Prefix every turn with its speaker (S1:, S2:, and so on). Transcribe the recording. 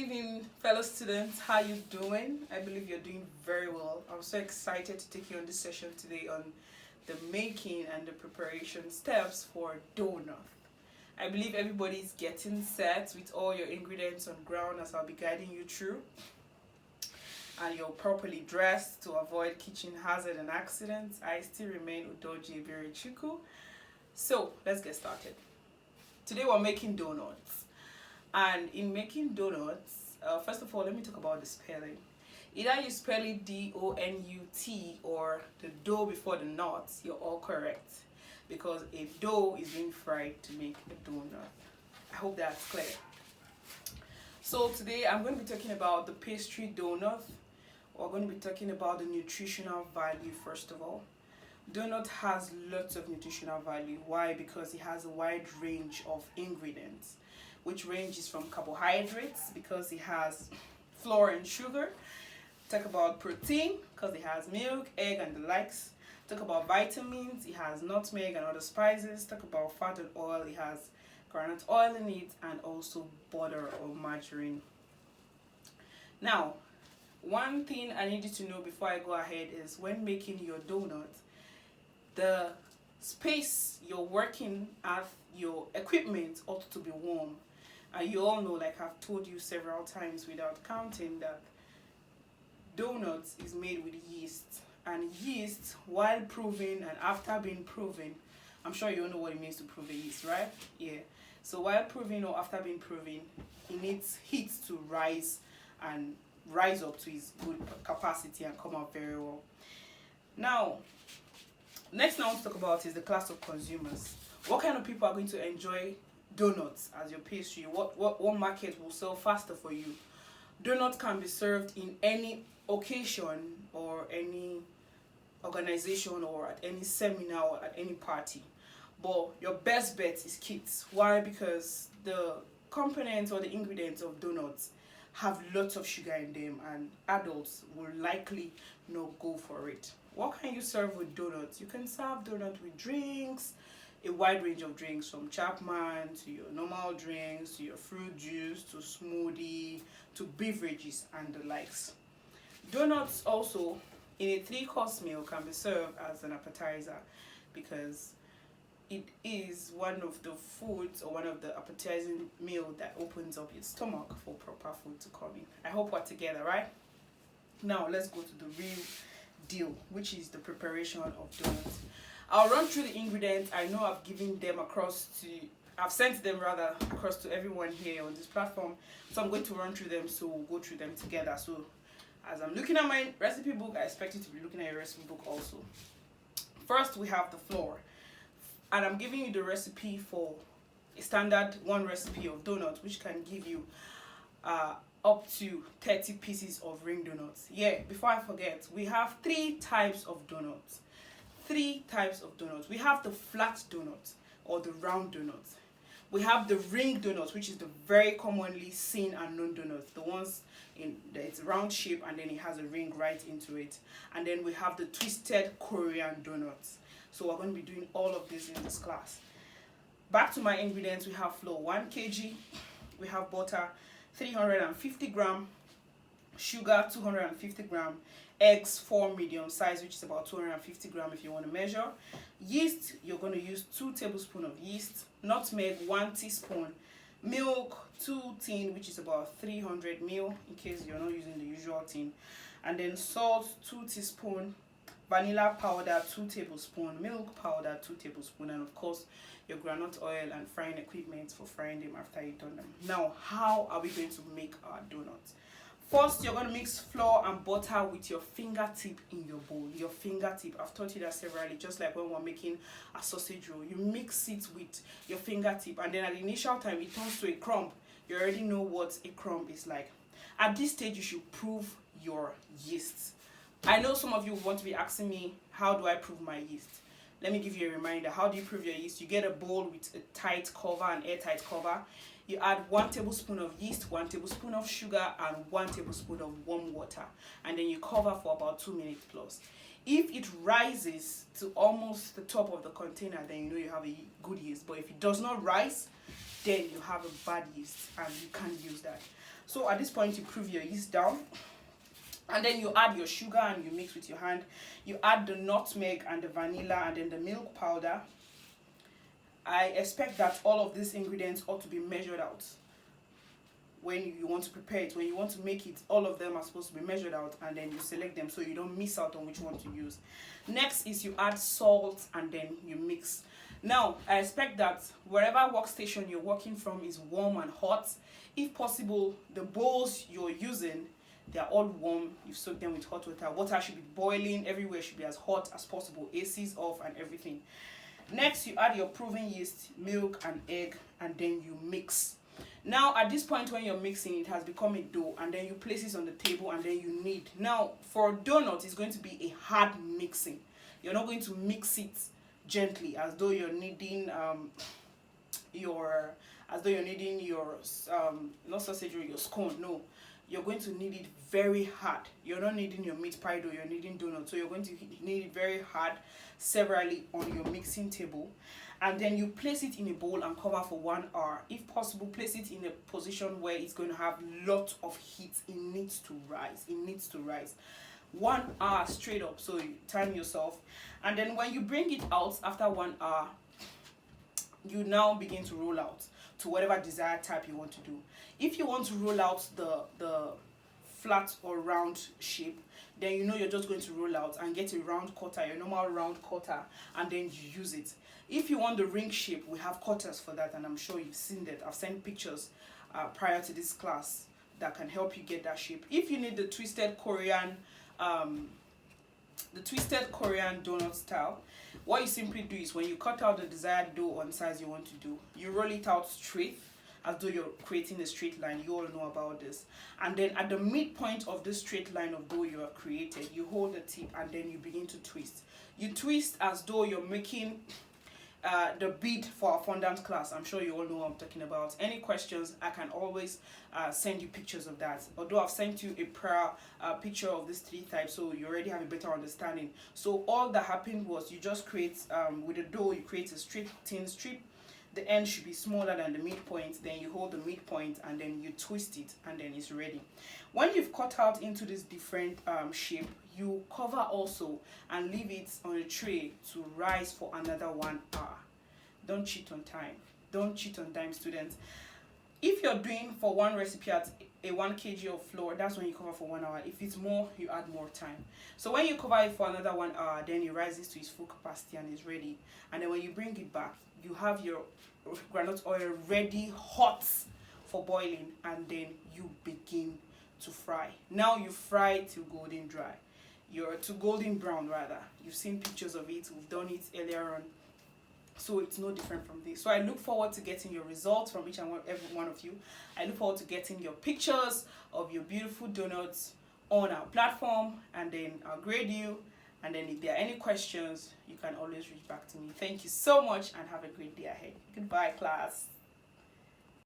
S1: evening, fellow students. How you doing? I believe you're doing very well. I'm so excited to take you on this session today on the making and the preparation steps for doughnut. I believe everybody's getting set with all your ingredients on ground as I'll be guiding you through. And you're properly dressed to avoid kitchen hazard and accidents. I still remain Udoji Eberichuku. So let's get started. Today we're making donuts. And in making donuts, first of all, let me talk about the spelling. Either you spell it D-O-N-U-T or the dough before the nuts, you're all correct. Because a dough is being fried to make a donut. I hope that's clear. So today I'm going to be talking about the pastry donut. We're going to be talking about the nutritional value first of all. Donut has lots of nutritional value. Why? Because it has a wide range of ingredients, which ranges from carbohydrates because it has flour and sugar. Talk about protein because it has milk, egg, and the likes. Talk about vitamins, it has nutmeg and other spices. Talk about fat and oil, it has groundnut oil in it, and also butter or margarine. Now, one thing I need you to know before I go ahead is when making your donut, the space you're working at, your equipment ought to be warm. And you all know, like I've told you several times without counting, that donuts is made with yeast. And yeast, while proven and after being proven, I'm sure you all know what it means to prove a yeast, right? Yeah. So while proving or after being proven, it needs heat to rise up to its good capacity and come out very well. Now, next I want to talk about is the class of consumers. What kind of people are going to enjoy donuts as your pastry? What market will sell faster for you? Donuts can be served in any occasion or any organization or at any seminar or at any party. But your best bet is kids. Why? Because the components or the ingredients of donuts have lots of sugar in them and adults will likely not go for it. What can you serve with donuts? You can serve donuts with drinks, a wide range of drinks from Chapman to your normal drinks, to your fruit juice, to smoothie, to beverages and the likes. Donuts also in a 3-course meal can be served as an appetizer because it is one of the foods or one of the appetizing meal that opens up your stomach for proper food to come in. I hope we're together, right? Now let's go to the real deal, which is the preparation of donuts. I'll run through the ingredients. I know I've sent them across to everyone here on this platform. So I'm going to run through them, so we'll go through them together. So as I'm looking at my recipe book, I expect you to be looking at your recipe book also. First, we have the flour. And I'm giving you the recipe for a standard one recipe of donuts, which can give you up to 30 pieces of ring donuts. Yeah, before I forget, we have 3 types of donuts. 3 types of donuts. We have the flat donut or the round donut. We have the ring donut, which is the very commonly seen and known donuts. The ones it's round shape and then it has a ring right into it. And then we have the twisted Korean donuts. So we're going to be doing all of this in this class. Back to my ingredients, we have flour 1 kg, we have butter 350 gram, sugar 250 gram, eggs 4 medium size, which is about 250 gram if you want to measure. Yeast, you're going to use 2 tablespoons of yeast, nutmeg 1 teaspoon, milk 2 tin, which is about 300 ml in case you're not using the usual tin, and then salt 2 teaspoons, vanilla powder 2 tablespoons, milk powder 2 tablespoons, and of course your groundnut oil and frying equipment for frying them after you've done them. Now, how are we going to make our donuts? First, you're going to mix flour and butter with your fingertip in your bowl. Your fingertip, I've taught you that severally, just like when we're making a sausage roll. You mix it with your fingertip, and then at the initial time it turns to a crumb. You already know what a crumb is like. At this stage, you should prove your yeast. I know some of you want to be asking me, how do I prove my yeast? Let me give you a reminder. How do you prove your yeast? You get a bowl with a tight cover, an airtight cover. You add 1 tablespoon of yeast, 1 tablespoon of sugar, and 1 tablespoon of warm water. And then you cover for about 2 minutes plus. If it rises to almost the top of the container, then you know you have a good yeast. But if it does not rise, then you have a bad yeast and you can't use that. So at this point, you prove your yeast down, and then you add your sugar and you mix with your hand. You add the nutmeg and the vanilla and then the milk powder. I expect that all of these ingredients ought to be measured out when you want to prepare it. When you want to make it, all of them are supposed to be measured out, and then you select them so you don't miss out on which one to use. Next is you add salt and then you mix. Now, I expect that wherever workstation you're working from is warm and hot. If possible, the bowls you're using, they're all warm. You soak them with hot water. Water should be boiling. Everywhere should be as hot as possible. AC's off and everything. Next, you add your proven yeast, milk and egg, and then you mix. Now, at this point when you're mixing, it has become a dough, and then you place it on the table, and then you knead. Now, for a donut, it's going to be a hard mixing. You're not going to mix it gently as though you're kneading your not sausage or your scone. No, you're going to knead it very hard. You're not kneading your meat pie dough, you're kneading donut. So you're going to knead it very hard severally on your mixing table, and then you place it in a bowl and cover for 1 hour. If possible, place it in a position where it's going to have lot of heat. It needs to rise 1 hour straight up. So you time yourself, and then when you bring it out after 1 hour, you now begin to roll out to whatever desired type you want to do. If you want to roll out the flat or round shape, then you know you're just going to roll out and get a round cutter, your normal round cutter, and then you use it. If you want the ring shape, we have cutters for that, and I'm sure you've seen that. I've sent pictures prior to this class that can help you get that shape. If you need the twisted Korean donut style, what you simply do is when you cut out the desired dough on size you want to do, you roll it out straight as though you're creating a straight line. You all know about this. And then at the midpoint of this straight line of dough you have created, you hold the tip and then you begin to twist. You twist as though you're making the bead for our fondant class. I'm sure you all know what I'm talking about. Any questions, I can always send you pictures of that. Although I've sent you a prior picture of these 3 types, so you already have a better understanding. So all that happened was you just create, with the dough, you create a straight thin strip. The end should be smaller than the midpoint. Then you hold the midpoint and then you twist it, and then it's ready. When you've cut out into this different shape, you cover also and leave it on a tray to rise for another 1 hour. Don't cheat on time. Don't cheat on time, students. If you're doing for one recipe at a 1 kg of flour, that's when you cover for 1 hour. If it's more, you add more time. So when you cover it for another 1 hour, then it rises to its full capacity and is ready. And then when you bring it back, you have your groundnut oil ready, hot for boiling, and then you begin to fry. Now you fry till golden dry. To golden brown rather. You've seen pictures of it. We've done it earlier on. So it's no different from this. So I look forward to getting your results from each and every one of you. I look forward to getting your pictures of your beautiful donuts on our platform, and then I'll grade you. And then if there are any questions, you can always reach back to me. Thank you so much and have a great day ahead. Goodbye, class.